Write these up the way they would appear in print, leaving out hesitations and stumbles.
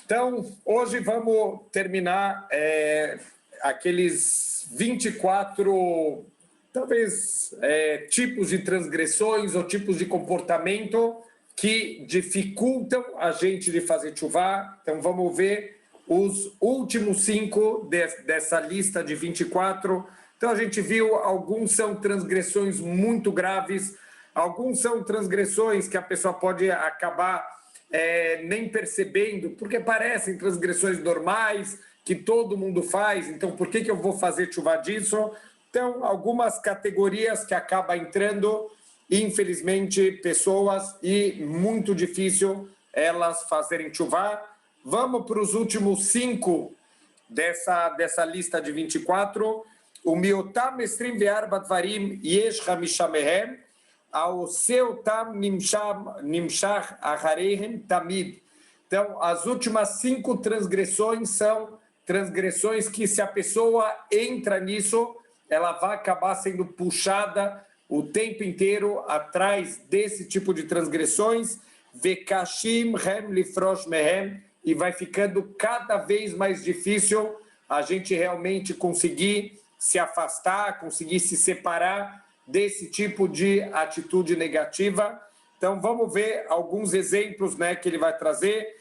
Então, hoje vamos terminar aqueles 24, talvez, tipos de transgressões ou tipos de comportamento que dificultam a gente de fazer tchuvá. Então, vamos ver os últimos 5 dessa lista de 24. Então, a gente viu, alguns são transgressões muito graves, alguns são transgressões que a pessoa pode acabar nem percebendo, porque parecem transgressões normais, que todo mundo faz, então por que eu vou fazer tchuvá disso? Então, algumas categorias que acabam entrando, infelizmente, pessoas, e muito difícil elas fazerem tchuvá. Vamos para os últimos 5 dessa lista de 24. O miotam esrim ve'arba dvarim yesh hamisha mehem, ao seu tam nimshach achareihem tamid. Então, as últimas 5 transgressões são transgressões que, se a pessoa entra nisso, ela vai acabar sendo puxada o tempo inteiro atrás desse tipo de transgressões, vekashim hem lifrosh mehem, e vai ficando cada vez mais difícil a gente realmente conseguir se afastar, conseguir se separar desse tipo de atitude negativa. Então, vamos ver alguns exemplos, que ele vai trazer.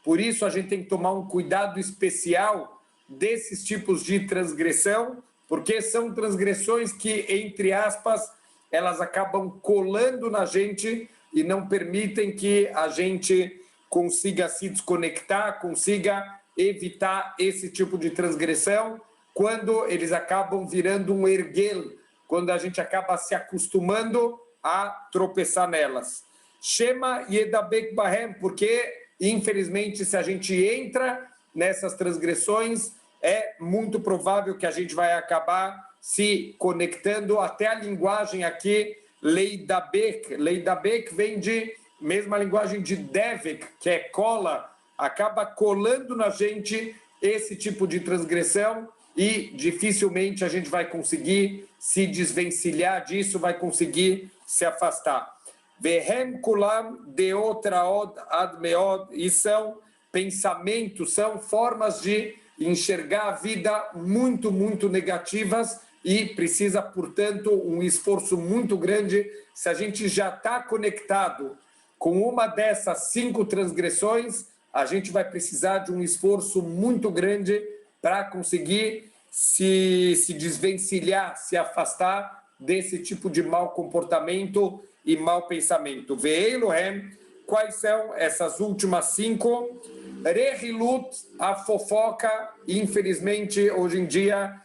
Por isso, a gente tem que tomar um cuidado especial desses tipos de transgressão, porque são transgressões que, entre aspas, elas acabam colando na gente e não permitem que a gente consiga se desconectar, consiga evitar esse tipo de transgressão, quando eles acabam virando um erguel, quando a gente acaba se acostumando a tropeçar nelas. Shema yedabek bahem, porque, infelizmente, se a gente entra nessas transgressões, é muito provável que a gente vai acabar se conectando. Até a linguagem aqui, leidabek. Leidabek vem de mesma linguagem de devek, que é cola, acaba colando na gente esse tipo de transgressão, e dificilmente a gente vai conseguir se desvencilhar disso, vai conseguir se afastar. Vehem kulam deotraod ad meod, e são pensamentos, são formas de enxergar a vida muito, muito negativas, e precisa, portanto, um esforço muito grande. Se a gente já está conectado com uma dessas 5 transgressões, a gente vai precisar de um esforço muito grande para conseguir se desvencilhar, se afastar desse tipo de mau comportamento e mau pensamento. Ve'elohem, quais são essas últimas 5? Rehilut, a fofoca. Infelizmente, hoje em dia,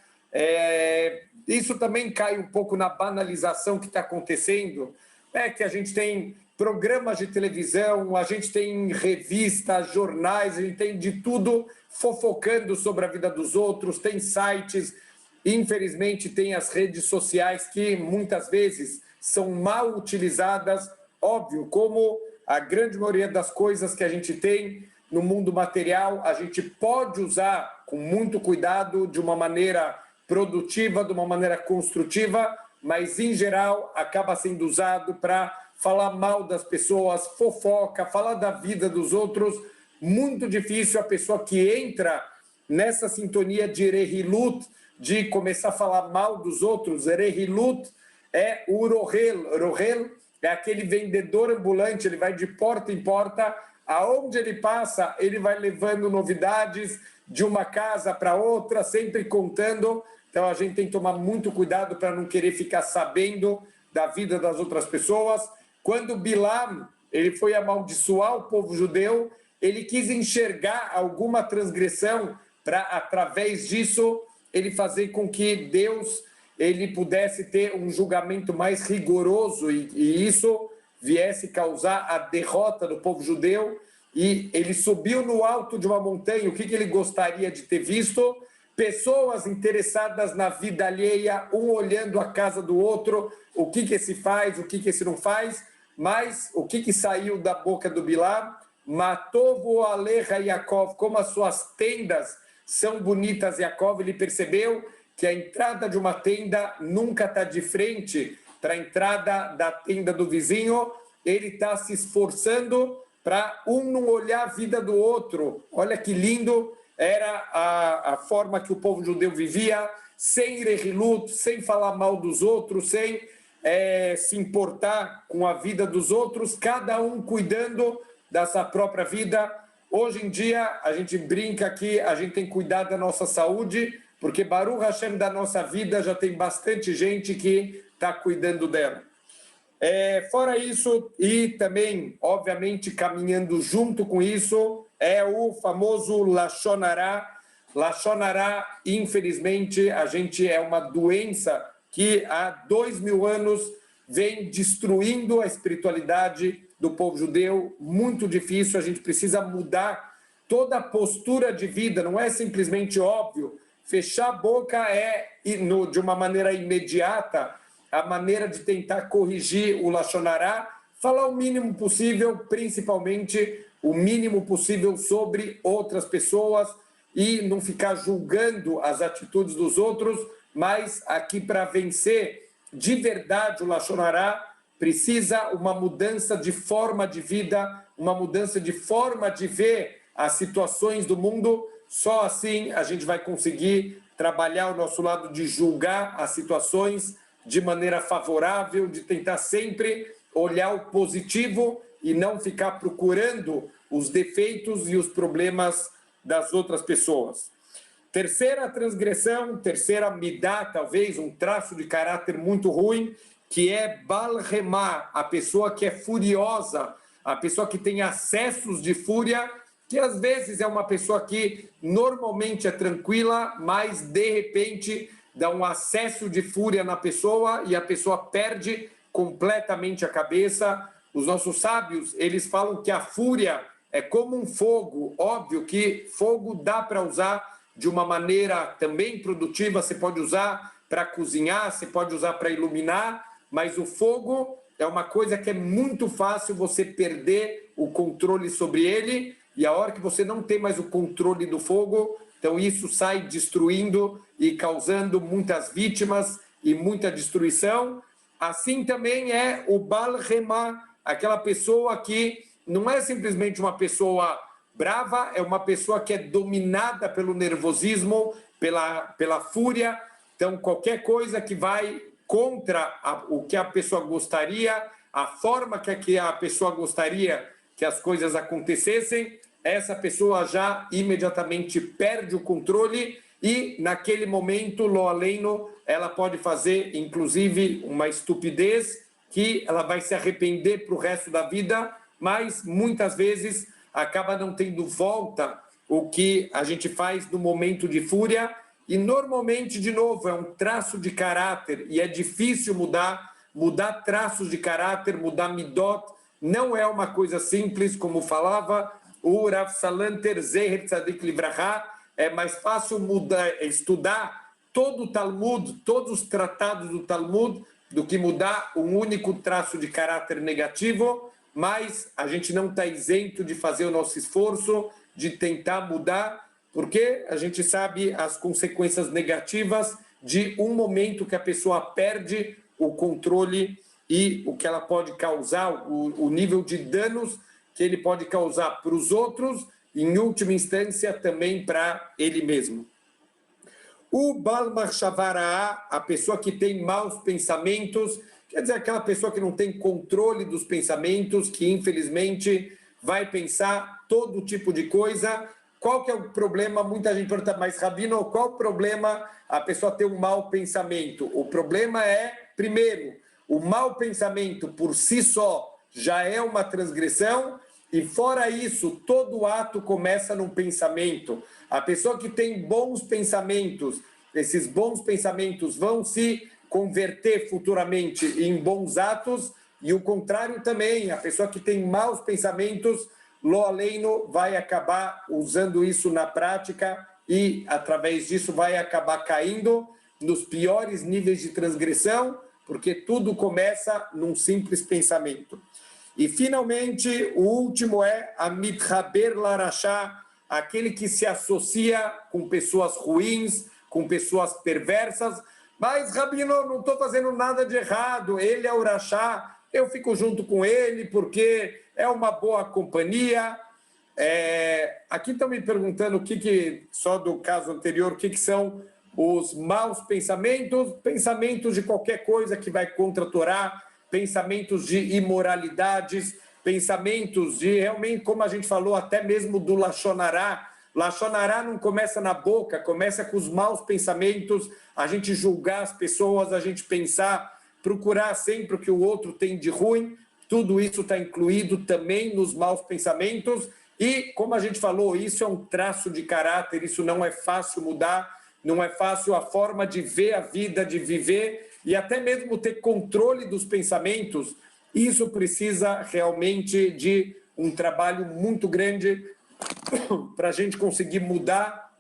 isso também cai um pouco na banalização que está acontecendo, que a gente tem programas de televisão, a gente tem revistas, jornais, a gente tem de tudo fofocando sobre a vida dos outros, tem sites, infelizmente tem as redes sociais que muitas vezes são mal utilizadas, óbvio, como a grande maioria das coisas que a gente tem no mundo material, a gente pode usar com muito cuidado, de uma maneira produtiva, de uma maneira construtiva, mas em geral acaba sendo usado para falar mal das pessoas, fofoca, falar da vida dos outros. Muito difícil a pessoa que entra nessa sintonia de rehilut, de começar a falar mal dos outros. Rehilut é o rohel. Rohel é aquele vendedor ambulante, ele vai de porta em porta, aonde ele passa, ele vai levando novidades de uma casa para outra, sempre contando. Então a gente tem que tomar muito cuidado para não querer ficar sabendo da vida das outras pessoas. Quando Bilam ele foi amaldiçoar o povo judeu, ele quis enxergar alguma transgressão para, através disso, ele fazer com que Deus ele pudesse ter um julgamento mais rigoroso, e isso viesse causar a derrota do povo judeu. E ele subiu no alto de uma montanha. O que ele gostaria de ter visto? Pessoas interessadas na vida alheia, um olhando a casa do outro, o que esse faz, o que esse não faz. Mas o que saiu da boca do Bilam? Matovo alecha Yaakov, como as suas tendas são bonitas, Yaakov. Ele percebeu que a entrada de uma tenda nunca está de frente para a entrada da tenda do vizinho, ele está se esforçando para um não olhar a vida do outro. Olha que lindo era a forma que o povo judeu vivia, sem rehilut, sem falar mal dos outros, sem se importar com a vida dos outros, cada um cuidando da sua própria vida. Hoje em dia, a gente brinca que a gente tem que cuidar da nossa saúde, porque Baruch Hashem da nossa vida já tem bastante gente que está cuidando dela. Fora isso, e também, obviamente, caminhando junto com isso, é o famoso Lashon Hara. Lashon Hara, infelizmente, a gente é uma doença que há 2000 anos vem destruindo a espiritualidade do povo judeu, muito difícil, a gente precisa mudar toda a postura de vida, não é simplesmente óbvio, fechar a boca de uma maneira imediata, a maneira de tentar corrigir o Lashon Hara, falar o mínimo possível, principalmente o mínimo possível sobre outras pessoas e não ficar julgando as atitudes dos outros, mas aqui para vencer de verdade o Lashon Hara, precisa uma mudança de forma de vida, uma mudança de forma de ver as situações do mundo. Só assim a gente vai conseguir trabalhar o nosso lado de julgar as situações de maneira favorável, de tentar sempre olhar o positivo e não ficar procurando os defeitos e os problemas das outras pessoas. Terceira transgressão, terceira midá, talvez um traço de caráter muito ruim, que é Bal Remá, a pessoa que é furiosa, a pessoa que tem acessos de fúria, que às vezes é uma pessoa que normalmente é tranquila, mas de repente dá um acesso de fúria na pessoa e a pessoa perde completamente a cabeça. Os nossos sábios, eles falam que a fúria é como um fogo. Óbvio que fogo dá para usar de uma maneira também produtiva, você pode usar para cozinhar, você pode usar para iluminar, mas o fogo é uma coisa que é muito fácil você perder o controle sobre ele, e a hora que você não tem mais o controle do fogo, então isso sai destruindo e causando muitas vítimas e muita destruição. Assim também é o Bal Remá, aquela pessoa que não é simplesmente uma pessoa brava, é uma pessoa que é dominada pelo nervosismo, pela fúria. Então, qualquer coisa que vai contra o que a pessoa gostaria, a forma que a pessoa gostaria que as coisas acontecessem, essa pessoa já imediatamente perde o controle e, naquele momento, lo aleino, ela pode fazer, inclusive, uma estupidez que ela vai se arrepender para o resto da vida, mas, muitas vezes, acaba não tendo volta o que a gente faz no momento de fúria. E, normalmente, de novo, é um traço de caráter e é difícil mudar traços de caráter, mudar midot. Não é uma coisa simples, como falava o Rav Salanter Zeher Tzadik Livrahá. É mais fácil estudar todo o Talmud, todos os tratados do Talmud, do que mudar um único traço de caráter negativo, mas a gente não está isento de fazer o nosso esforço, de tentar mudar, porque a gente sabe as consequências negativas de um momento que a pessoa perde o controle e o que ela pode causar, o nível de danos que ele pode causar para os outros, e, em última instância, também para ele mesmo. O Bal Machshavara, a pessoa que tem maus pensamentos, quer dizer, aquela pessoa que não tem controle dos pensamentos, que infelizmente vai pensar todo tipo de coisa. Qual que é o problema? Muita gente pergunta, mas Rabino, qual o problema a pessoa ter um mau pensamento? O problema é, primeiro, o mau pensamento por si só já é uma transgressão, e fora isso, todo ato começa num pensamento. A pessoa que tem bons pensamentos, esses bons pensamentos vão se converter futuramente em bons atos, e o contrário também, a pessoa que tem maus pensamentos, lo aleino, vai acabar usando isso na prática e, através disso, vai acabar caindo nos piores níveis de transgressão, porque tudo começa num simples pensamento. E, finalmente, o último é a mitchaber larashá, aquele que se associa com pessoas ruins, com pessoas perversas. Mas, Rabino, não estou fazendo nada de errado, ele é o rachá, eu fico junto com ele porque é uma boa companhia. Aqui estão me perguntando só do caso anterior, o que são os maus pensamentos, pensamentos de qualquer coisa que vai contra a Torá, pensamentos de imoralidades, pensamentos de, realmente, como a gente falou, até mesmo do Lashon Hará. Lashon Hará não começa na boca, começa com os maus pensamentos, a gente julgar as pessoas, a gente pensar, procurar sempre o que o outro tem de ruim, tudo isso está incluído também nos maus pensamentos. E, como a gente falou, isso é um traço de caráter, isso não é fácil mudar, não é fácil a forma de ver a vida, de viver, e até mesmo ter controle dos pensamentos. Isso precisa realmente de um trabalho muito grande para a gente conseguir mudar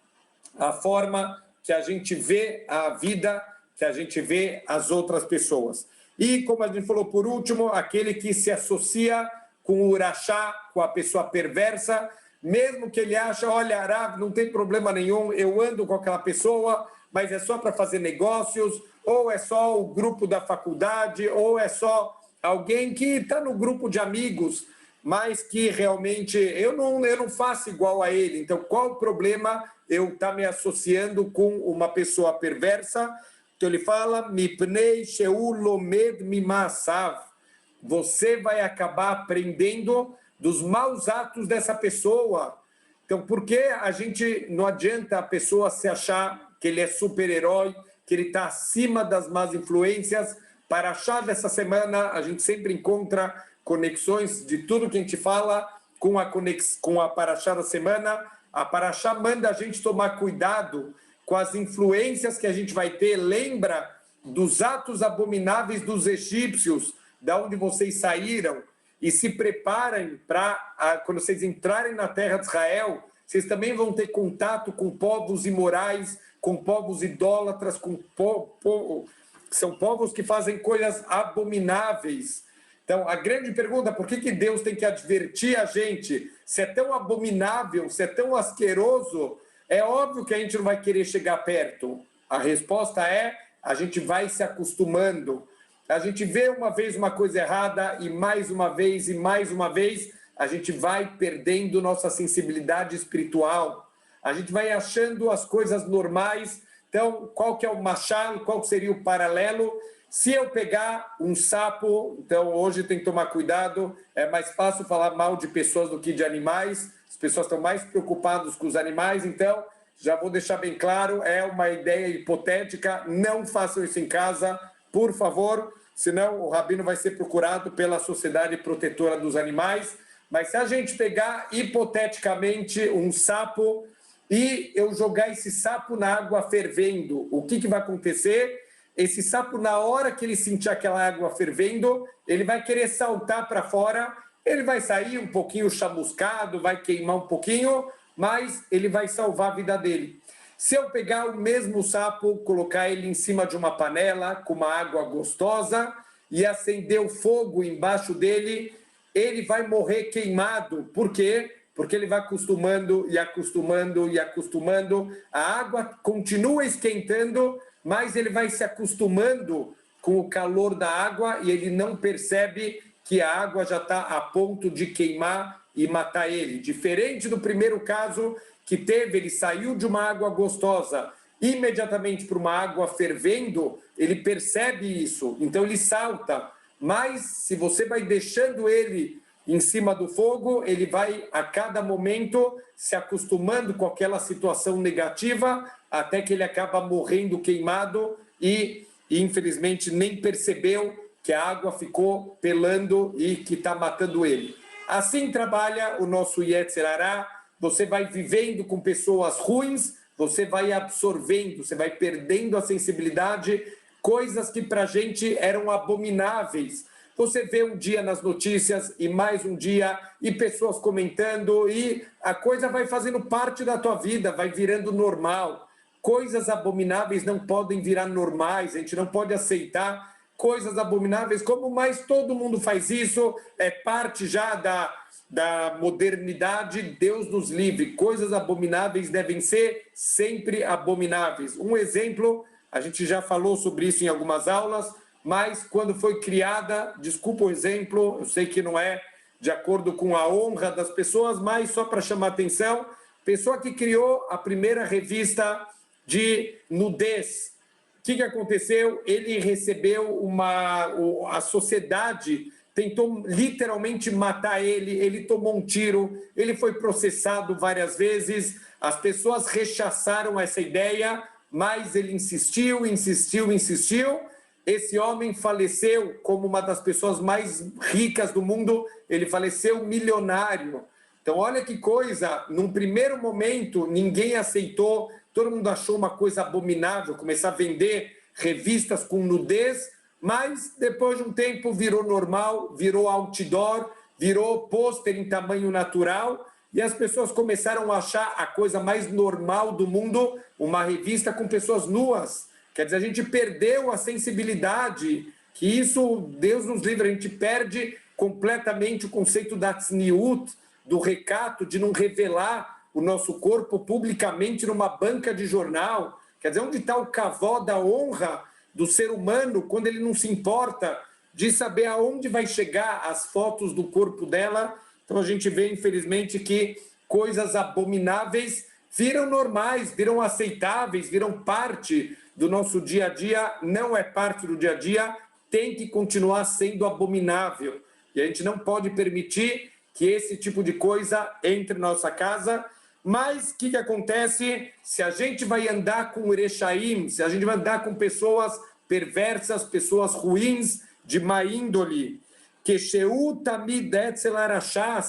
a forma que a gente vê a vida, que a gente vê as outras pessoas. E, como a gente falou por último, aquele que se associa com o urachá, com a pessoa perversa, mesmo que ele ache, olha, Rav, não tem problema nenhum, eu ando com aquela pessoa, mas é só para fazer negócios, ou é só o grupo da faculdade, ou é só alguém que está no grupo de amigos, mas que realmente eu não faço igual a ele. Então, qual o problema eu estar me associando com uma pessoa perversa? Então, ele fala, Mipnei Sheu Lomed Mimasav. Você vai acabar aprendendo dos maus atos dessa pessoa. Então, por que a gente não adianta a pessoa se achar que ele é super-herói, que ele está acima das más influências? Para achar dessa semana, a gente sempre encontra conexões de tudo que a gente fala com a Parashá da semana. A Parashá manda a gente tomar cuidado com as influências que a gente vai ter. Lembra dos atos abomináveis dos egípcios, da onde vocês saíram, e se preparem para, quando vocês entrarem na terra de Israel, vocês também vão ter contato com povos imorais, com povos idólatras, são povos que fazem coisas abomináveis. Então, a grande pergunta, por que Deus tem que advertir a gente? Se é tão abominável, se é tão asqueroso, é óbvio que a gente não vai querer chegar perto. A resposta é, a gente vai se acostumando. A gente vê uma vez uma coisa errada e mais uma vez, a gente vai perdendo nossa sensibilidade espiritual. A gente vai achando as coisas normais. Então, qual que é o machal? Qual seria o paralelo? Se eu pegar um sapo, então hoje tem que tomar cuidado, é mais fácil falar mal de pessoas do que de animais. As pessoas estão mais preocupadas com os animais, então já vou deixar bem claro, é uma ideia hipotética, não façam isso em casa, por favor, senão o rabino vai ser procurado pela Sociedade Protetora dos Animais. Mas se a gente pegar hipoteticamente um sapo e eu jogar esse sapo na água fervendo, o que vai acontecer? Esse sapo, na hora que ele sentir aquela água fervendo, ele vai querer saltar para fora, ele vai sair um pouquinho chamuscado, vai queimar um pouquinho, mas ele vai salvar a vida dele. Se eu pegar o mesmo sapo, colocar ele em cima de uma panela com uma água gostosa e acender o fogo embaixo dele, ele vai morrer queimado. Por quê? Porque ele vai acostumando e acostumando e acostumando. A água continua esquentando, mas ele vai se acostumando com o calor da água e ele não percebe que a água já está a ponto de queimar e matar ele. Diferente do primeiro caso que teve, ele saiu de uma água gostosa imediatamente para uma água fervendo, ele percebe isso, então ele salta. Mas se você vai deixando ele em cima do fogo, ele vai a cada momento se acostumando com aquela situação negativa, até que ele acaba morrendo queimado e infelizmente nem percebeu que a água ficou pelando e que está matando ele. Assim trabalha o nosso Yetzer Hará. Você vai vivendo com pessoas ruins, você vai absorvendo, você vai perdendo a sensibilidade, coisas que para a gente eram abomináveis. Você vê um dia nas notícias e mais um dia, e pessoas comentando, e a coisa vai fazendo parte da tua vida, vai virando normal. Coisas abomináveis não podem virar normais, a gente não pode aceitar coisas abomináveis, como mais todo mundo faz isso, é parte já da modernidade. Deus nos livre, coisas abomináveis devem ser sempre abomináveis. Um exemplo, a gente já falou sobre isso em algumas aulas, mas quando foi criada, desculpa o exemplo, eu sei que não é de acordo com a honra das pessoas, mas só para chamar atenção, pessoa que criou a primeira revista de nudez. O que aconteceu? Ele recebeu a sociedade tentou literalmente matar ele, ele tomou um tiro, ele foi processado várias vezes, as pessoas rechaçaram essa ideia, mas ele insistiu. Esse homem faleceu como uma das pessoas mais ricas do mundo, ele faleceu milionário. Então, olha que coisa, num primeiro momento, ninguém aceitou, todo mundo achou uma coisa abominável, começar a vender revistas com nudez, mas depois de um tempo virou normal, virou outdoor, virou pôster em tamanho natural, e as pessoas começaram a achar a coisa mais normal do mundo, uma revista com pessoas nuas. Quer dizer, a gente perdeu a sensibilidade, que isso, Deus nos livre, a gente perde completamente o conceito da tzniut, do recato, de não revelar o nosso corpo publicamente numa banca de jornal. Quer dizer, onde está o kavod da honra do ser humano quando ele não se importa de saber aonde vai chegar as fotos do corpo dela? Então a gente vê, infelizmente, que coisas abomináveis viram normais, viram aceitáveis, viram parte do nosso dia a dia. Não é parte do dia a dia, tem que continuar sendo abominável. E a gente não pode permitir que esse tipo de coisa entre na nossa casa. Mas o que acontece se a gente vai andar com Erechaim, se a gente vai andar com pessoas perversas, pessoas ruins, de má índole? Se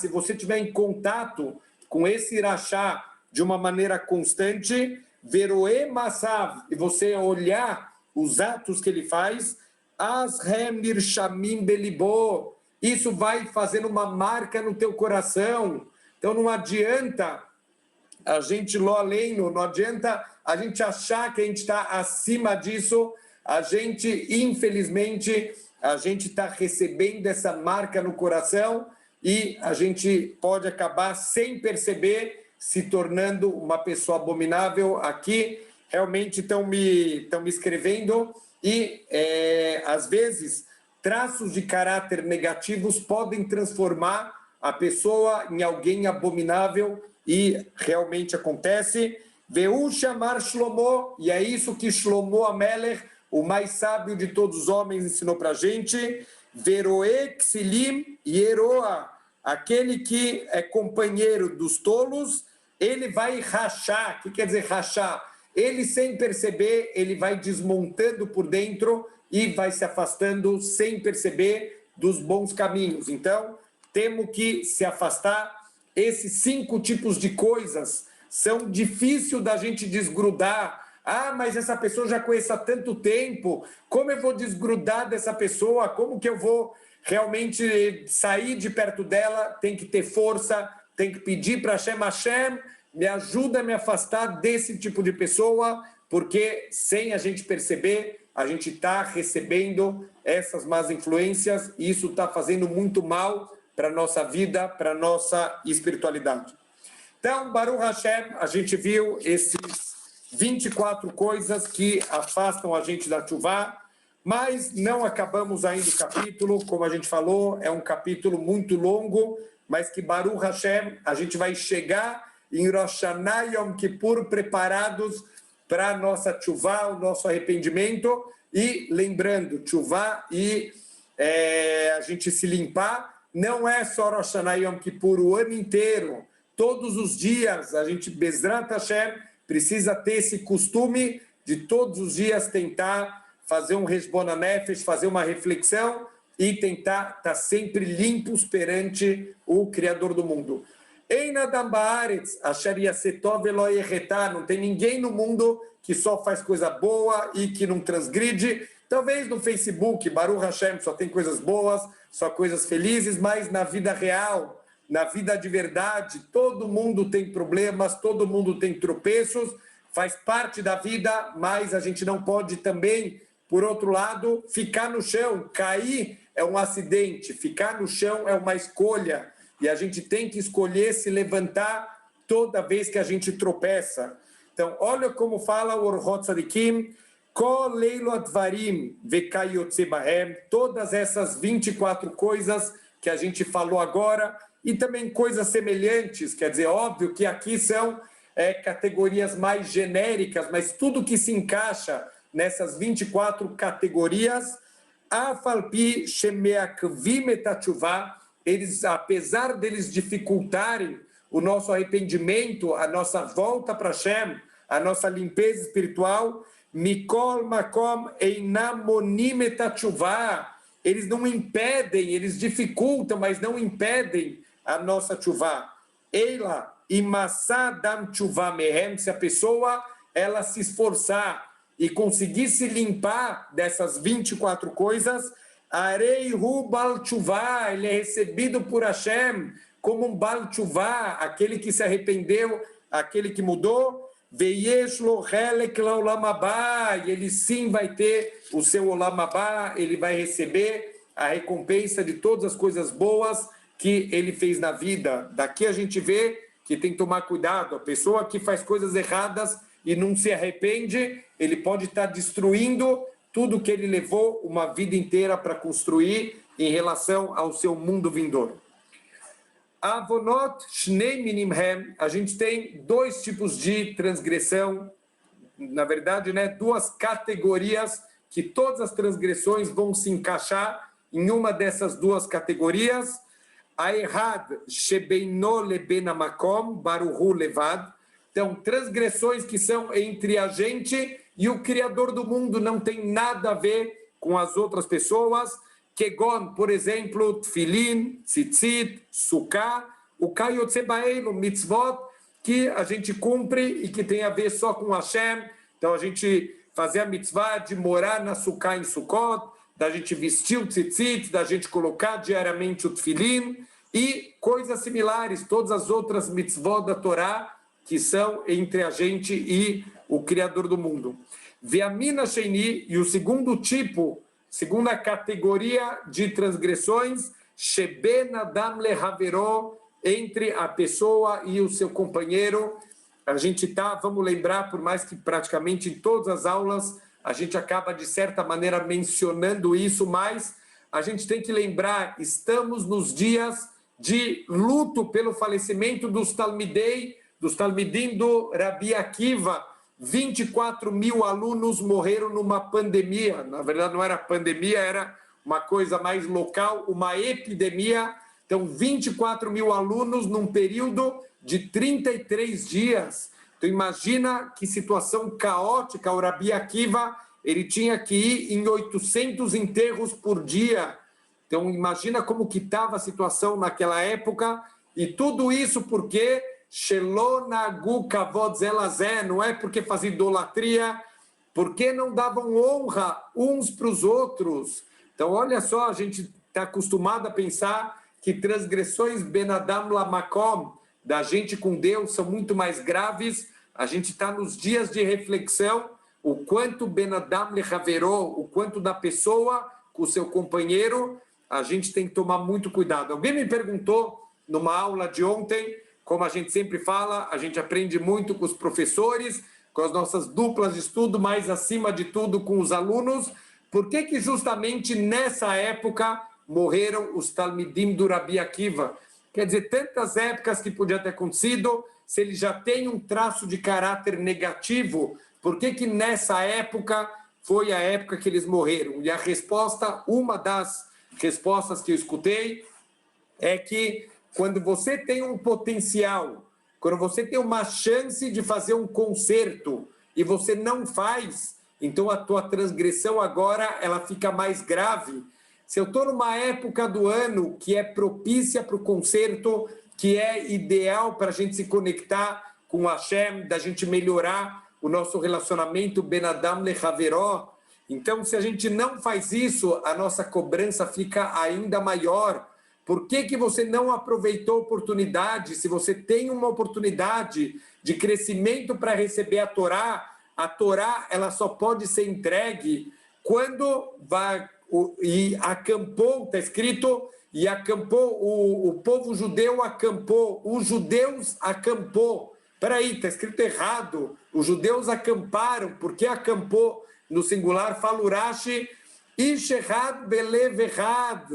você estiver em contato com esse Irachá de uma maneira constante, veroe massav, e você olhar os atos que ele faz, ashem nirshamim belibo, isso vai fazendo uma marca no teu coração. Então não adianta a gente não adianta a gente achar que a gente está acima disso. A gente, infelizmente, a gente está recebendo essa marca no coração e a gente pode acabar, sem perceber, se tornando uma pessoa abominável. Aqui, realmente estão me escrevendo e, às vezes, traços de caráter negativos podem transformar a pessoa em alguém abominável, e realmente acontece. Veu chamar Shlomo, e é isso que Shlomo Amelech, o mais sábio de todos os homens, ensinou para a gente. Veroe Ksilim Yeroa, aquele que é companheiro dos tolos, ele vai rachar. O que quer dizer rachar? Ele, sem perceber, ele vai desmontando por dentro e vai se afastando sem perceber dos bons caminhos. Então, temos que se afastar. Esses 5 tipos de coisas são difíceis da gente desgrudar. Ah, mas essa pessoa já conheço há tanto tempo, como eu vou desgrudar dessa pessoa? Como que eu vou realmente sair de perto dela? Tem que ter força, tem que pedir para Hashem, me ajuda a me afastar desse tipo de pessoa, porque sem a gente perceber, a gente está recebendo essas más influências e isso está fazendo muito mal para a nossa vida, para a nossa espiritualidade. Então, Baruch Hashem, a gente viu esses 24 coisas que afastam a gente da Tchuvá, mas não acabamos ainda o capítulo. Como a gente falou, é um capítulo muito longo, mas que Baruch Hashem, a gente vai chegar em Rosh Hashanah e Yom Kippur preparados para a nossa Tchuvá, o nosso arrependimento. E lembrando, Tchuvá e a gente se limpar, não é só Rosh Hashanah e Yom Kippur, o ano inteiro, todos os dias, a gente, Bezrat Hashem, precisa ter esse costume de todos os dias tentar fazer um Heshbon HaNefesh, fazer uma reflexão e tentar estar sempre limpos perante o Criador do mundo. Não tem ninguém no mundo que só faz coisa boa e que não transgride. Talvez no Facebook, Baruch Hashem, só tem coisas boas, só coisas felizes, mas na vida real, na vida de verdade, todo mundo tem problemas, todo mundo tem tropeços, faz parte da vida, mas a gente não pode também, por outro lado, ficar no chão. Cair é um acidente, ficar no chão é uma escolha, e a gente tem que escolher se levantar toda vez que a gente tropeça. Então, olha como fala o Orhot Tzadikim, Kol Leilu Advarim Vekayotze Bahem, todas essas 24 coisas que a gente falou agora, e também coisas semelhantes, quer dizer, óbvio que aqui são categorias mais genéricas, mas tudo que se encaixa nessas 24 categorias, Afalpi Shemeakvim Etatchuvah, eles, apesar deles dificultarem o nosso arrependimento, a nossa volta para Hashem, a nossa limpeza espiritual, Mikol Makom Einam Monim Etatchuvah, eles não impedem, eles dificultam, mas não impedem a nossa tchuvá. Eila imassadam tchuvá mehem, se a pessoa ela se esforçar e conseguir se limpar dessas 24 coisas, arei hu bal tchuvá, ele é recebido por Hashem como um bal tchuvá, aquele que se arrependeu, aquele que mudou, veyesh lo chelek laolam haba, e ele sim vai ter o seu olam haba, ele vai receber a recompensa de todas as coisas boas que ele fez na vida. Daqui a gente vê que tem que tomar cuidado. A pessoa que faz coisas erradas e não se arrepende, ele pode estar destruindo tudo que ele levou uma vida inteira para construir em relação ao seu mundo vindouro. Avonot Shnei Minimhem, a gente tem dois tipos de transgressão, na verdade, né, duas categorias que todas as transgressões vão se encaixar em uma dessas duas categorias. Aerhad Shebeino Leben Amakom Baruhu Levad. Então, transgressões que são entre a gente e o Criador do mundo, não tem nada a ver com as outras pessoas. Kegon, por exemplo, Tfilin, Tzitzit, Sukkah, o Kayotze Baelu, mitzvot, que a gente cumpre e que tem a ver só com Hashem. Então, a gente fazer a mitzvah de morar na Sukkah em Sukkot, da gente vestir o Tzitzit, da gente colocar diariamente o Tfilin e coisas similares, todas as outras mitzvot da Torá que são entre a gente e o Criador do mundo. Ve'amina Sheini, e o segundo tipo, segunda categoria de transgressões, Sheben Adam Lehavero, entre a pessoa e o seu companheiro. A gente vamos lembrar, por mais que praticamente em todas as aulas a gente acaba de certa maneira mencionando isso, mas a gente tem que lembrar, estamos nos dias de luto pelo falecimento dos Talmidim do Rabi Akiva. 24 mil alunos morreram numa pandemia. Na verdade, não era pandemia, era uma coisa mais local, uma epidemia. Então, 24 mil alunos num período de 33 dias. Então, imagina que situação caótica. O Rabi Akiva, ele tinha que ir em 800 enterros por dia. Então, imagina como que estava a situação naquela época. E tudo isso porque não é porque fazia idolatria, porque não davam honra uns para os outros. Então, olha só, a gente está acostumado a pensar que transgressões Ben Adam Lamakom, da gente com Deus, são muito mais graves. A gente está nos dias de reflexão, o quanto Ben Adam Lechaveró, o quanto da pessoa com o seu companheiro, a gente tem que tomar muito cuidado. Alguém me perguntou, numa aula de ontem, como a gente sempre fala, a gente aprende muito com os professores, com as nossas duplas de estudo, mas acima de tudo com os alunos. Por que justamente nessa época morreram os Talmidim do Rabi Akiva? Quer dizer, tantas épocas que podia ter acontecido, se ele já tem um traço de caráter negativo, por que nessa época foi a época que eles morreram? E a resposta, uma das respostas que eu escutei, é que quando você tem um potencial, quando você tem uma chance de fazer um concerto e você não faz, então a tua transgressão agora ela fica mais grave. Se eu estou numa época do ano que é propícia para o concerto, que é ideal para a gente se conectar com Hashem, da gente melhorar o nosso relacionamento Ben Adam Lechaveró, então se a gente não faz isso, a nossa cobrança fica ainda maior. Por que você não aproveitou a oportunidade? Se você tem uma oportunidade de crescimento para receber a Torá ela só pode ser entregue quando vai e acampou, está escrito, e acampou, o povo judeu acampou, os judeus acampou. Espera aí, está escrito errado. Os judeus acamparam. Por que acampou? no singular, fala Urashi, Ish Echad Belev Echad.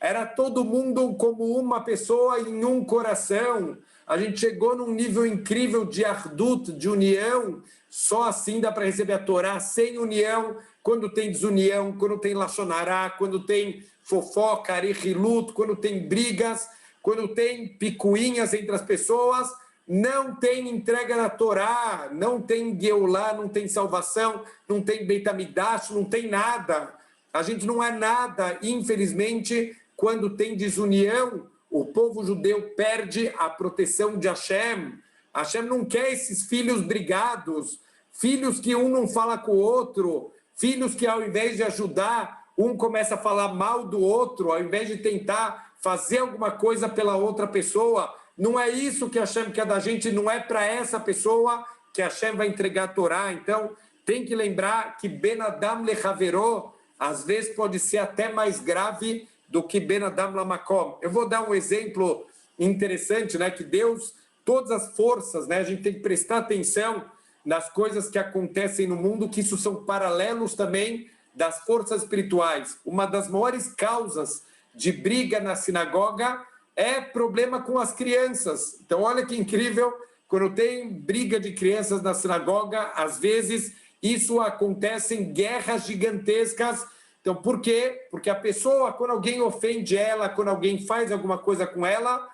Era todo mundo como uma pessoa em um coração. A gente chegou num nível incrível de ardut, de união. Só assim dá para receber a Torá. Sem união, quando tem desunião, quando tem lachonará, quando tem fofoca, arihilut, quando tem brigas, quando tem picuinhas entre as pessoas, não tem entrega da Torá, não tem Geulá, não tem salvação, não tem Beit Hamidash, não tem nada. A gente não é nada, infelizmente. Quando tem desunião, o povo judeu perde a proteção de Hashem. Hashem não quer esses filhos brigados, filhos que um não fala com o outro, filhos que ao invés de ajudar, um começa a falar mal do outro, ao invés de tentar fazer alguma coisa pela outra pessoa. Não é isso que Hashem quer da gente, não é para essa pessoa que Hashem vai entregar a Torá. Então, tem que lembrar que Ben Adam Lechaveró, às vezes pode ser até mais grave do que Ben Adam Lamakom. Eu vou dar um exemplo interessante, né? Que Deus, todas as forças, né? A gente tem que prestar atenção nas coisas que acontecem no mundo, que isso são paralelos também das forças espirituais. Uma das maiores causas de briga na sinagoga é problema com as crianças. Então, olha que incrível, quando tem briga de crianças na sinagoga, às vezes isso acontece em guerras gigantescas. Então, por quê? Porque a pessoa, quando alguém ofende ela, quando alguém faz alguma coisa com ela,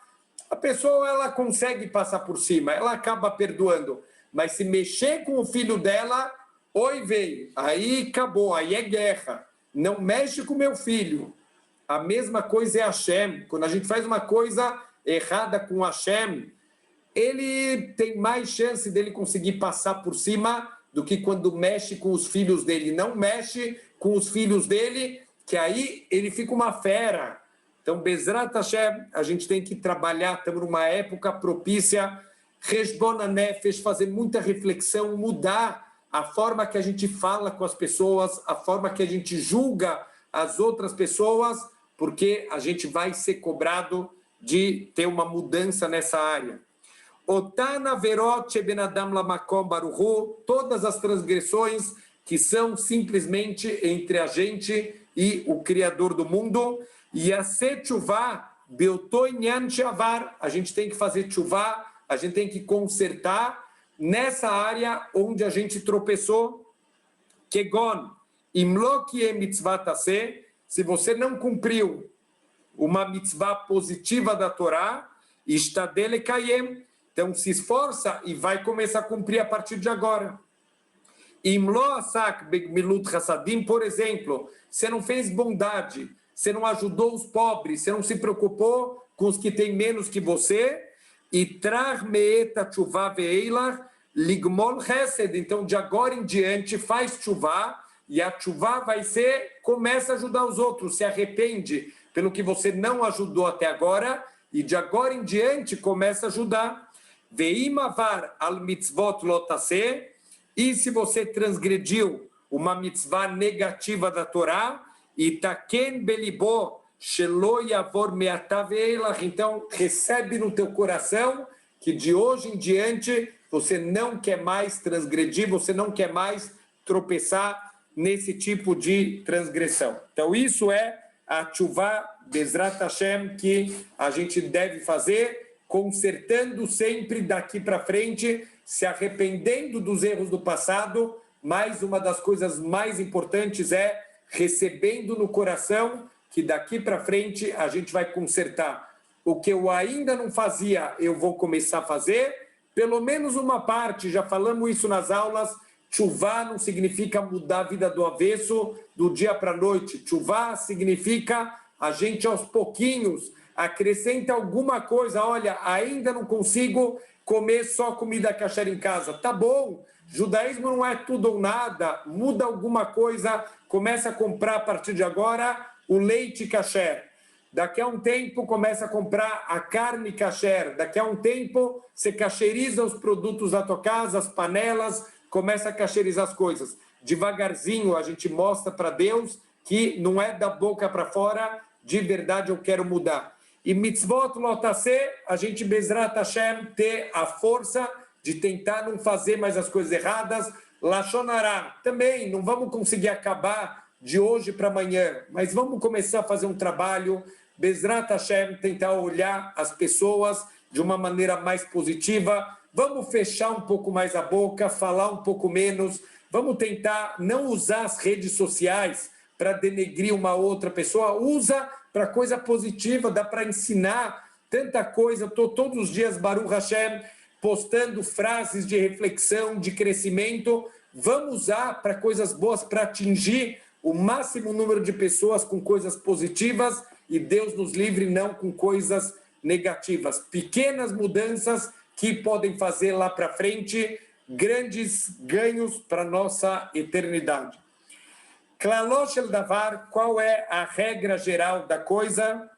a pessoa ela consegue passar por cima, ela acaba perdoando. Mas se mexer com o filho dela, oi, veio, aí acabou, aí é guerra. Não mexe com meu filho. A mesma coisa é Hashem. Quando a gente faz uma coisa errada com Hashem, ele tem mais chance dele conseguir passar por cima do que quando mexe com os filhos dele. Não mexe com os filhos dele, que aí ele fica uma fera. Então, Bezrat Hashem, a gente tem que trabalhar, estamos numa época propícia, Reshbon HaNefesh, fazer muita reflexão, mudar a forma que a gente fala com as pessoas, a forma que a gente julga as outras pessoas, porque a gente vai ser cobrado de ter uma mudança nessa área. Otana verot ben Adam lamakom baruchu, todas as transgressões que são simplesmente entre a gente e o Criador do mundo. E a setchuvá beotoinyan shavar, a gente tem que fazer chuvá, a gente tem que consertar nessa área onde a gente tropeçou. Kegon imlo kiem mitzvah taseh, se você não cumpriu uma mitzvah positiva da Torá, ishtadel lekayem, então se esforça e vai começar a cumprir a partir de agora. Imlo asak begmilut chassadim, por exemplo, você não fez bondade, você não ajudou os pobres, você não se preocupou com os que têm menos que você, e trach meeta tshuva ve'eilach ligmol chesed, então de agora em diante faz tshuva, e a tshuva vai ser, começa a ajudar os outros, se arrepende pelo que você não ajudou até agora, e de agora em diante começa a ajudar. Ve'im avar al mitzvot lo taseh, e se você transgrediu uma mitzvah negativa da Torá, itaken belibo shelo yavor me'atah ve'eilach, então recebe no teu coração que de hoje em diante você não quer mais transgredir, você não quer mais tropeçar nesse tipo de transgressão. Então isso é a tshuva Bezrat Hashem que a gente deve fazer, consertando sempre daqui para frente, se arrependendo dos erros do passado, mas uma das coisas mais importantes é recebendo no coração que daqui para frente a gente vai consertar. O que eu ainda não fazia, eu vou começar a fazer, pelo menos uma parte, já falamos isso nas aulas. Tshuva não significa mudar a vida do avesso do dia para a noite. Tshuva significa a gente aos pouquinhos acrescenta alguma coisa. Olha, ainda não consigo comer só comida kasher em casa. Tá bom, judaísmo não é tudo ou nada. Muda alguma coisa, começa a comprar a partir de agora o leite kasher. Daqui a um tempo começa a comprar a carne kasher. Daqui a um tempo você casheriza os produtos da tua casa, as panelas, começa a cacherizar as coisas. Devagarzinho a gente mostra para Deus que não é da boca para fora, de verdade eu quero mudar. E mitzvot lo taseh, a gente Bezrat Hashem ter a força de tentar não fazer mais as coisas erradas, Lashon Hara, também não vamos conseguir acabar de hoje para amanhã, mas vamos começar a fazer um trabalho, Bezrat Hashem, tentar olhar as pessoas de uma maneira mais positiva, vamos fechar um pouco mais a boca, falar um pouco menos, vamos tentar não usar as redes sociais para denegrir uma outra pessoa, usa para coisa positiva, dá para ensinar tanta coisa. Estou todos os dias, Baruch Hashem, postando frases de reflexão, de crescimento. Vamos usar para coisas boas, para atingir o máximo número de pessoas com coisas positivas e Deus nos livre não com coisas negativas. Pequenas mudanças que podem fazer lá para frente grandes ganhos para a nossa eternidade. Klalosh el davar, qual é a regra geral da coisa?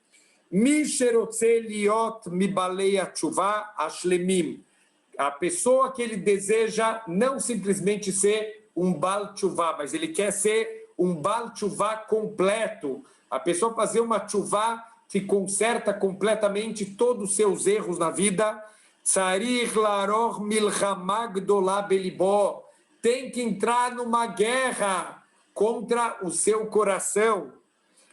Mi sherotze liot mibalei atshuvah ashlemim. A pessoa que ele deseja não simplesmente ser um Baal Tshuvah, mas ele quer ser um Baal Tshuvah completo. A pessoa fazer uma Tshuvah que conserta completamente todos os seus erros na vida. Tzarich laror milchama gdolah belibó. Tem que entrar numa guerra contra o seu coração.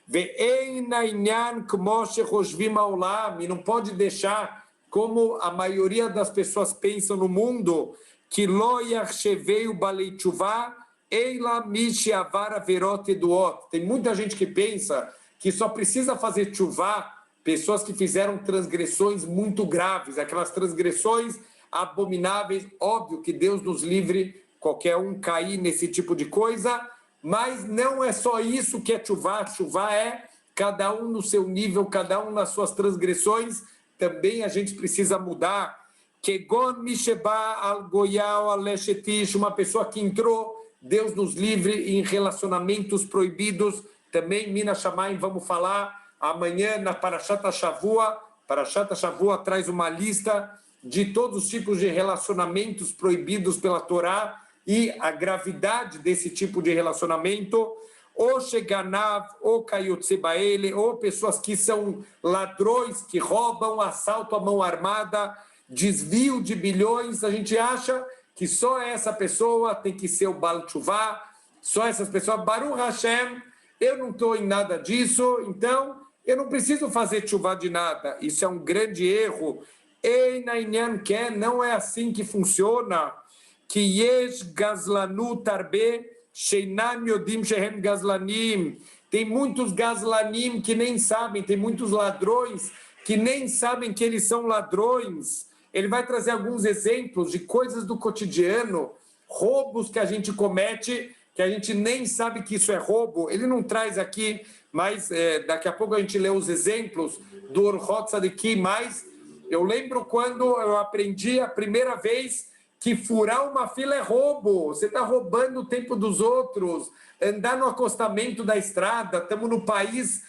Ve'ein ha'inyan kmo shechoshvim ha'olam. E não pode deixar, como a maioria das pessoas pensam no mundo, que lo yachshevei balei tshuvah eila mi she'avar averot eduot. Tem muita gente que pensa que só precisa fazer tshuvah pessoas que fizeram transgressões muito graves, aquelas transgressões abomináveis. Óbvio que Deus nos livre qualquer um cair nesse tipo de coisa, mas não é só isso que é tshuvah. Tshuvah é cada um no seu nível, cada um nas suas transgressões. Também a gente precisa mudar. Kegon misheba al goyal al leshetish, uma pessoa que entrou, Deus nos livre, em relacionamentos proibidos. Também Minas Shamayim, vamos falar amanhã na Parashat HaShavua. Parashat HaShavua traz uma lista de todos os tipos de relacionamentos proibidos pela Torá e a gravidade desse tipo de relacionamento. Ou Sheganav, ou Kayotze Baele, ou pessoas que são ladrões, que roubam, assalto à mão armada, desvio de bilhões. A gente acha que só essa pessoa tem que ser o Baal Tshuvah, só essas pessoas. Baruch Hashem, eu não estou em nada disso, então eu não preciso fazer tshuvah de nada. Isso é um grande erro. Não é assim que funciona. Que yesh gazlanu tarbe sheinam yodim shehem gazlanim. Tem muitos gazlanim que nem sabem, tem muitos ladrões que nem sabem que eles são ladrões. Ele vai trazer alguns exemplos de coisas do cotidiano, roubos que a gente comete, que a gente nem sabe que isso é roubo. Ele não traz aqui, mas daqui a pouco a gente lê os exemplos do Orchot Tzadikim. Mas eu lembro quando eu aprendi a primeira vez que furar uma fila é roubo. Você está roubando o tempo dos outros. Andar no acostamento da estrada. Estamos no país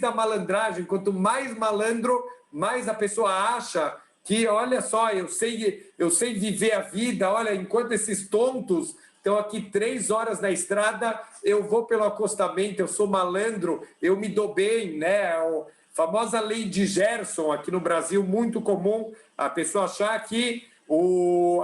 da malandragem. Quanto mais malandro, mais a pessoa acha que, olha só, eu sei viver a vida. Olha, enquanto esses tontos estão aqui 3 horas na estrada, eu vou pelo acostamento, eu sou malandro, eu me dou bem, né? A famosa lei de Gerson, aqui no Brasil, muito comum a pessoa achar que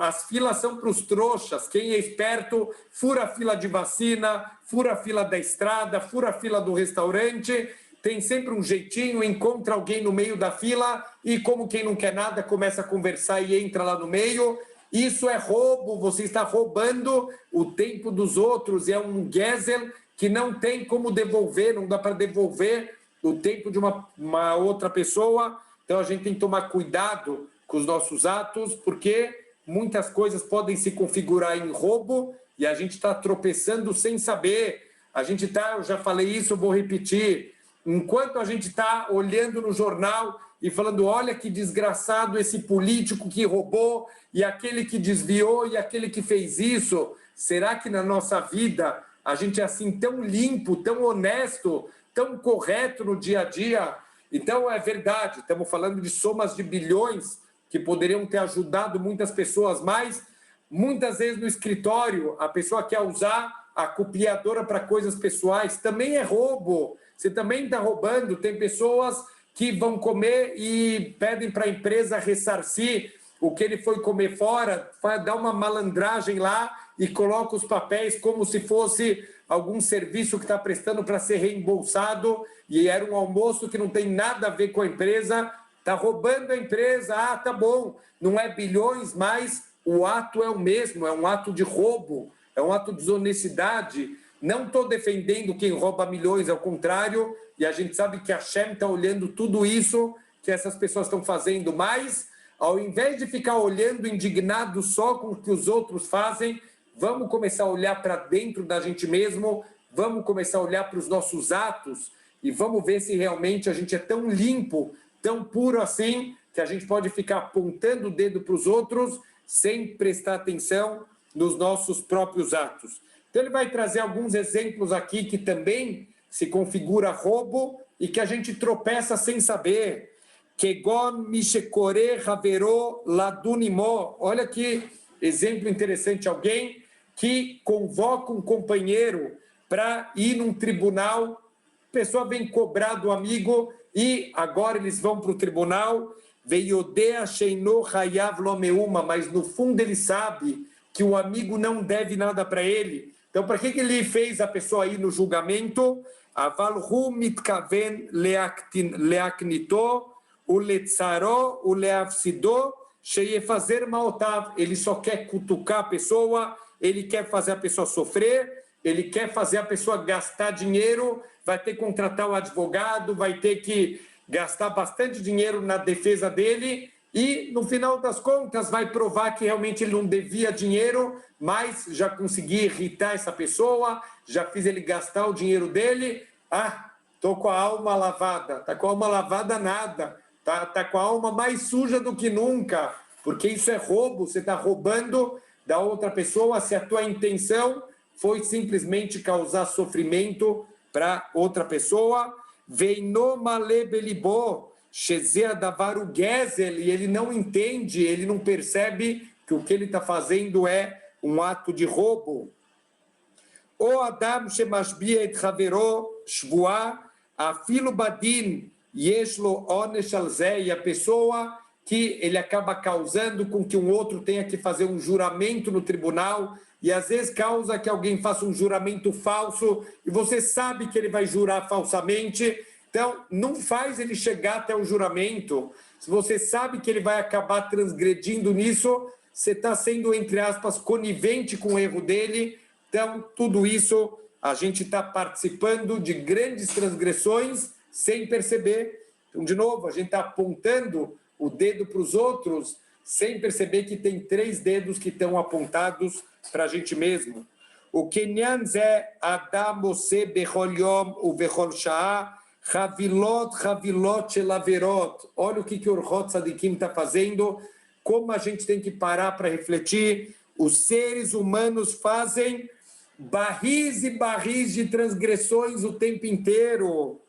as filas são para os trouxas. Quem é esperto fura a fila de vacina, fura a fila da estrada, fura a fila do restaurante, tem sempre um jeitinho, encontra alguém no meio da fila e, como quem não quer nada, começa a conversar e entra lá no meio. Isso é roubo, você está roubando o tempo dos outros, é um gezel que não tem como devolver, não dá para devolver o tempo de uma outra pessoa. Então a gente tem que tomar cuidado com os nossos atos, porque muitas coisas podem se configurar em roubo e a gente está tropeçando sem saber. Eu já falei isso, eu vou repetir. Enquanto a gente está olhando no jornal e falando, olha que desgraçado esse político que roubou, e aquele que desviou, e aquele que fez isso, será que na nossa vida a gente é assim tão limpo, tão honesto, tão correto no dia a dia? Então é verdade, estamos falando de somas de bilhões que poderiam ter ajudado muitas pessoas, mas muitas vezes no escritório a pessoa quer usar a copiadora para coisas pessoais, também é roubo. Você também está roubando. Tem pessoas que vão comer e pedem para a empresa ressarcir o que ele foi comer fora, vai dar uma malandragem lá e coloca os papéis como se fosse algum serviço que está prestando para ser reembolsado, e era um almoço que não tem nada a ver com a empresa, está roubando a empresa, tá bom, não é bilhões, mas o ato é o mesmo, é um ato de roubo, é um ato de desonestidade. Não estou defendendo quem rouba milhões, ao contrário, e a gente sabe que a Hashem está olhando tudo isso que essas pessoas estão fazendo, mas ao invés de ficar olhando indignado só com o que os outros fazem, vamos começar a olhar para dentro da gente mesmo, vamos começar a olhar para os nossos atos e vamos ver se realmente a gente é tão limpo, tão puro assim, que a gente pode ficar apontando o dedo para os outros sem prestar atenção nos nossos próprios atos. Então ele vai trazer alguns exemplos aqui que também se configura roubo e que a gente tropeça sem saber. Kegon mishekore havero ladunimo. Olha que exemplo interessante, alguém que convoca um companheiro para ir num tribunal, a pessoa vem cobrar do amigo e agora eles vão para o tribunal, veiodea sheino hayav lo meuma, mas no fundo ele sabe que o amigo não deve nada para ele. Então, para que ele fez a pessoa ir no julgamento? Avalhu mitkaven leaknito, o letzaro, o leafsido, fazer maotav. Ele só quer cutucar a pessoa, ele quer fazer a pessoa sofrer, ele quer fazer a pessoa gastar dinheiro, vai ter que contratar um advogado, vai ter que gastar bastante dinheiro na defesa dele e, no final das contas, vai provar que realmente ele não devia dinheiro, mas já consegui irritar essa pessoa, já fiz ele gastar o dinheiro dele. Estou com a alma lavada. Está com a alma lavada nada. Tá com a alma mais suja do que nunca, porque isso é roubo, você está roubando da outra pessoa se a tua intenção foi simplesmente causar sofrimento para outra pessoa. Veino male belibo, shezea davaru gezel, e ele não entende, ele não percebe que o que ele está fazendo é um ato de roubo. O Adam shemashbia et havero shvua, afilo badin, yeshlo onesh alzeh, e a pessoa que ele acaba causando com que um outro tenha que fazer um juramento no tribunal, e às vezes causa que alguém faça um juramento falso, e você sabe que ele vai jurar falsamente, então não faz ele chegar até o juramento. Se você sabe que ele vai acabar transgredindo nisso, você está sendo, entre aspas, conivente com o erro dele. Então, tudo isso, a gente está participando de grandes transgressões sem perceber. Então, de novo, a gente está apontando o dedo para os outros sem perceber que tem 3 dedos que estão apontados para a gente mesmo. O Kenyan Zé Adam Mose Bechol Yom u Bechol Sha'ah Havilot Elaverot. Olha o que o Orhot Sadikim está fazendo, como a gente tem que parar para refletir. Os seres humanos fazem barris e barris de transgressões o tempo inteiro.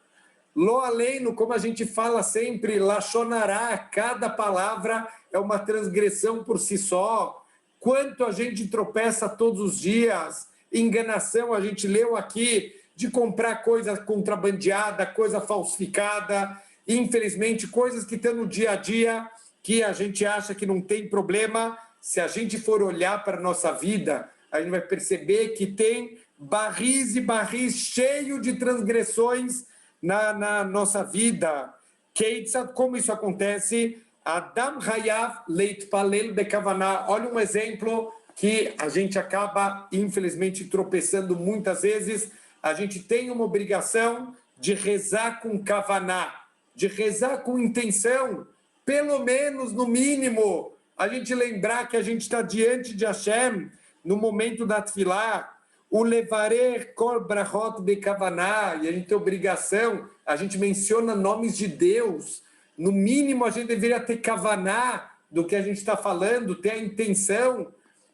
Lo aleino, como a gente fala sempre, lachonará, cada palavra é uma transgressão por si só. Quanto a gente tropeça todos os dias, enganação, a gente leu aqui, de comprar coisa contrabandeada, coisa falsificada, infelizmente, coisas que estão no dia a dia, que a gente acha que não tem problema. Se a gente for olhar para a nossa vida, a gente vai perceber que tem barris e barris cheios de transgressões na nossa vida. Como isso acontece? Adam Hayav Leitpalel Bekavaná. Olha um exemplo que a gente acaba, infelizmente, tropeçando muitas vezes. A gente tem uma obrigação de rezar com kavaná, de rezar com intenção, pelo menos, no mínimo, a gente lembrar que a gente está diante de Hashem no momento da tefilá, o levarer kol brachot bekavaná, e a gente tem obrigação, a gente menciona nomes de Deus, no mínimo a gente deveria ter kavaná do que a gente está falando, ter a intenção.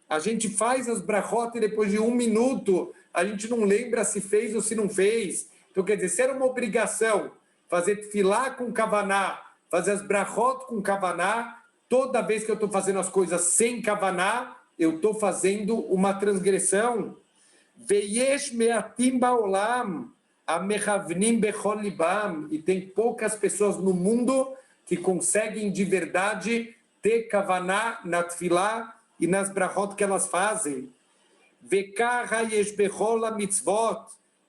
A gente faz as brachot e depois de 1 minuto a gente não lembra se fez ou se não fez. Então, quer dizer, se era uma obrigação fazer tefilá com kavaná, fazer as brachot com kavaná, toda vez que eu estou fazendo as coisas sem kavaná, eu estou fazendo uma transgressão. Veyesh meatim baolam, amechavnim bechol libam. E tem poucas pessoas no mundo que conseguem de verdade ter kavaná na tefilá e nas brachot que elas fazem. Vekara yeshbechol mitzvot,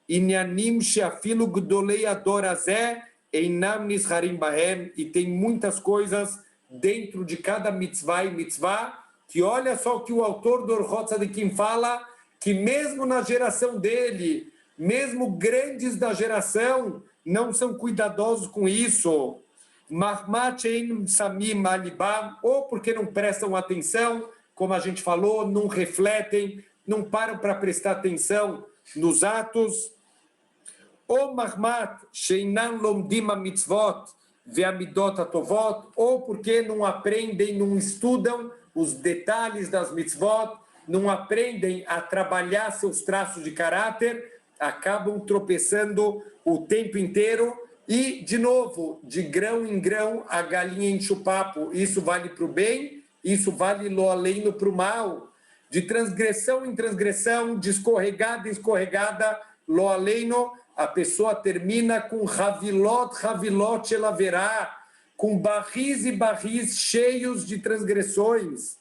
inyanim sheafilu gdolei adorazé, einam nisharim bahem, e tem muitas coisas dentro de cada mitzvah e mitzvah, que olha só o que o autor do Orchot Tzadikim fala, que mesmo na geração dele, mesmo grandes da geração, não são cuidadosos com isso. Mahmat ein samim alibam, ou porque não prestam atenção, como a gente falou, não refletem, não param para prestar atenção nos atos. Ou Mahmat sheinan lomdim mitzvot ve'amidot atovot, ou porque não aprendem, não estudam os detalhes das mitzvot, não aprendem a trabalhar seus traços de caráter, acabam tropeçando o tempo inteiro e, de novo, de grão em grão, a galinha enche o papo. Isso vale para o bem, isso vale lo além para o mal. De transgressão em transgressão, de escorregada em escorregada, lo aleino, a pessoa termina com Havilot ela verá, com barris e barris cheios de transgressões.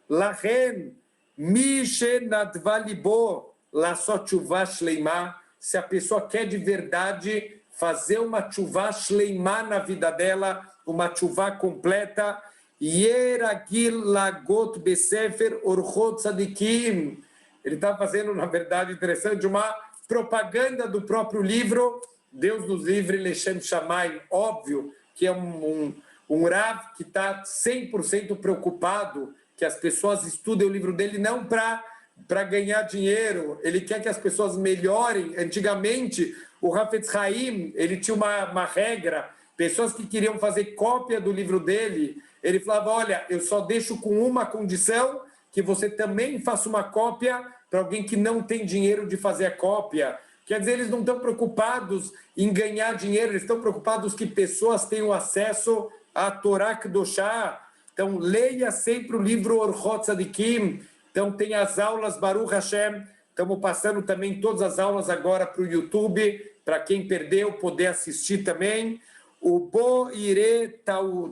Lachen, Mishenadvalibo, Lassot Tshuvah Shleimah, se a pessoa quer de verdade fazer uma Tshuvah Shleimah na vida dela, uma Tshuvah completa, Yeragil Lagot Besefer Orchot Tzadikim. Ele está fazendo, na verdade, interessante, uma propaganda do próprio livro, Deus nos livre, Leshem Shamayim, óbvio que é um Rav que está 100% preocupado que as pessoas estudem o livro dele não para ganhar dinheiro, ele quer que as pessoas melhorem. Antigamente, o Hafetz Haim, ele tinha uma regra, pessoas que queriam fazer cópia do livro dele, ele falava, olha, eu só deixo com uma condição, que você também faça uma cópia para alguém que não tem dinheiro de fazer a cópia. Quer dizer, eles não estão preocupados em ganhar dinheiro, eles estão preocupados que pessoas tenham acesso à Torá Kedoshá. Então, leia sempre o livro Orchot Tzadikim. Então, tem as aulas Baruch Hashem. Estamos passando também todas as aulas agora para o YouTube, para quem perdeu poder assistir também. O Bo Ire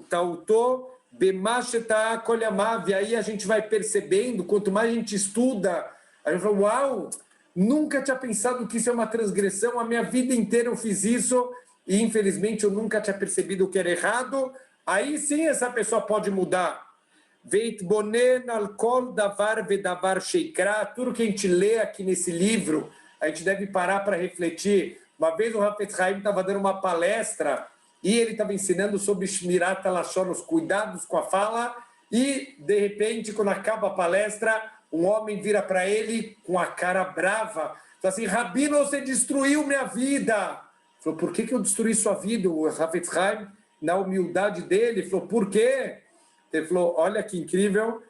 Tauto Bemasheta Kolyamav. E aí a gente vai percebendo, quanto mais a gente estuda, a gente fala, uau, nunca tinha pensado que isso é uma transgressão, a minha vida inteira eu fiz isso e infelizmente eu nunca tinha percebido que era errado. Aí sim essa pessoa pode mudar. Veitbonen alkol davar vedavar sheikra. Tudo que a gente lê aqui nesse livro, a gente deve parar para refletir. Uma vez o Hafetz Haim estava dando uma palestra e ele estava ensinando sobre Shmirat HaLashon, os cuidados com a fala, e de repente, quando acaba a palestra, um homem vira para ele com a cara brava, fala assim, Rabino, você destruiu minha vida. Ele falou, por que eu destruí sua vida? O Hafetz Haim, na humildade dele, falou, por quê? Ele falou, olha que incrível.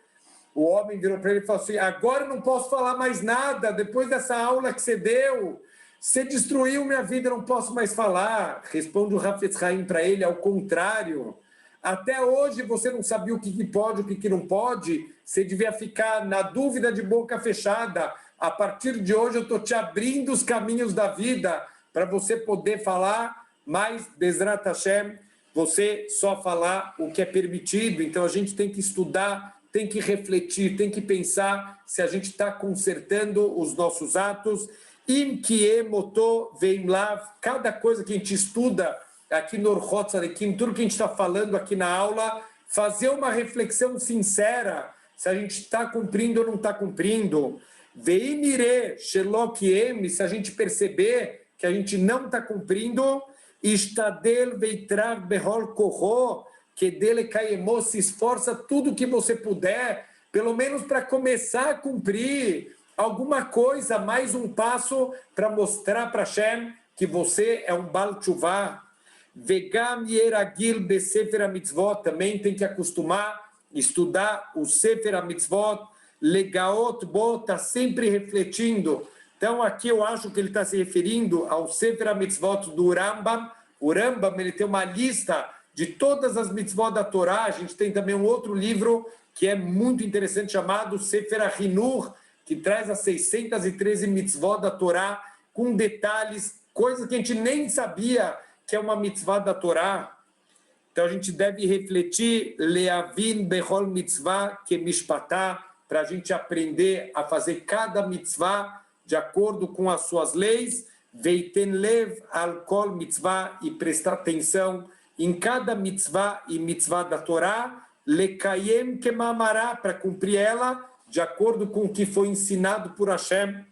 O homem virou para ele e falou assim, agora eu não posso falar mais nada, depois dessa aula que você deu, você destruiu minha vida, eu não posso mais falar. Responde o Hafetz Haim para ele, ao contrário. Até hoje você não sabia o que pode, o que não pode, você devia ficar na dúvida de boca fechada. A partir de hoje eu estou te abrindo os caminhos da vida para você poder falar, mas, Bezrat Hashem, você só falar o que é permitido. Então a gente tem que estudar, tem que refletir, tem que pensar se a gente está consertando os nossos atos. Im kie moto veim lav, cada coisa que a gente estuda aqui no Orchot Tzadikim, tudo que a gente está falando aqui na aula, fazer uma reflexão sincera, se a gente está cumprindo ou não está cumprindo. Veim ire shelokiem, se a gente perceber que a gente não está cumprindo, Ishtadel veitrav behol korro, que dele caimou, se esforça tudo que você puder, pelo menos para começar a cumprir alguma coisa, mais um passo para mostrar para Hashem que você é um Baal Tshuvah. Vegam yeragil besefer HaMitzvot, também tem que acostumar, estudar o Sefer HaMitzvot, legaot bo, está sempre refletindo. Então, aqui eu acho que ele está se referindo ao Sefer HaMitzvot do Rambam. O Rambam, ele tem uma lista de todas as mitzvot da Torá. A gente tem também um outro livro que é muito interessante, chamado Sefer HaChinur, que traz as 613 mitzvot da Torá, com detalhes, coisas que a gente nem sabia que é uma mitzvah da Torá. Então, a gente deve refletir, leavin bechol mitzvah que mishpatá, para a gente aprender a fazer cada mitzvah de acordo com as suas leis, veiten lev al kol mitzvah, e prestar atenção em cada mitzvah e mitzvah da Torá, lekayem kemamará, para cumprir ela de acordo com o que foi ensinado por Hashem.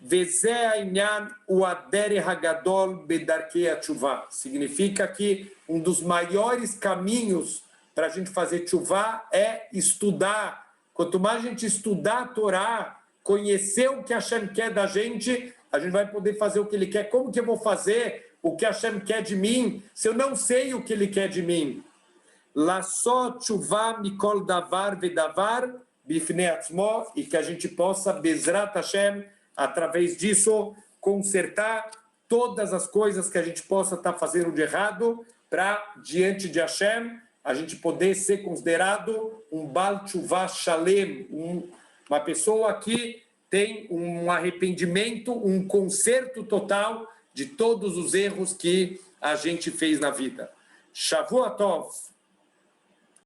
Vezé ainyan uadere hagadol bedarkei atshuvah. Significa que um dos maiores caminhos para a gente fazer tshuvah é estudar. Quanto mais a gente estudar a Torá, conhecer o que Hashem quer da gente, a gente vai poder fazer o que Ele quer. Como que eu vou fazer o que Hashem quer de mim se eu não sei o que Ele quer de mim? Lassó tshuvah mikol davar vedavar bifnei atzmo, e que a gente possa, Bezrat Hashem, através disso, consertar todas as coisas que a gente possa estar fazendo de errado, para, diante de Hashem, a gente poder ser considerado um Bal Tshuvah Shalem, uma pessoa que tem um arrependimento, um conserto total de todos os erros que a gente fez na vida. Shavua Tov.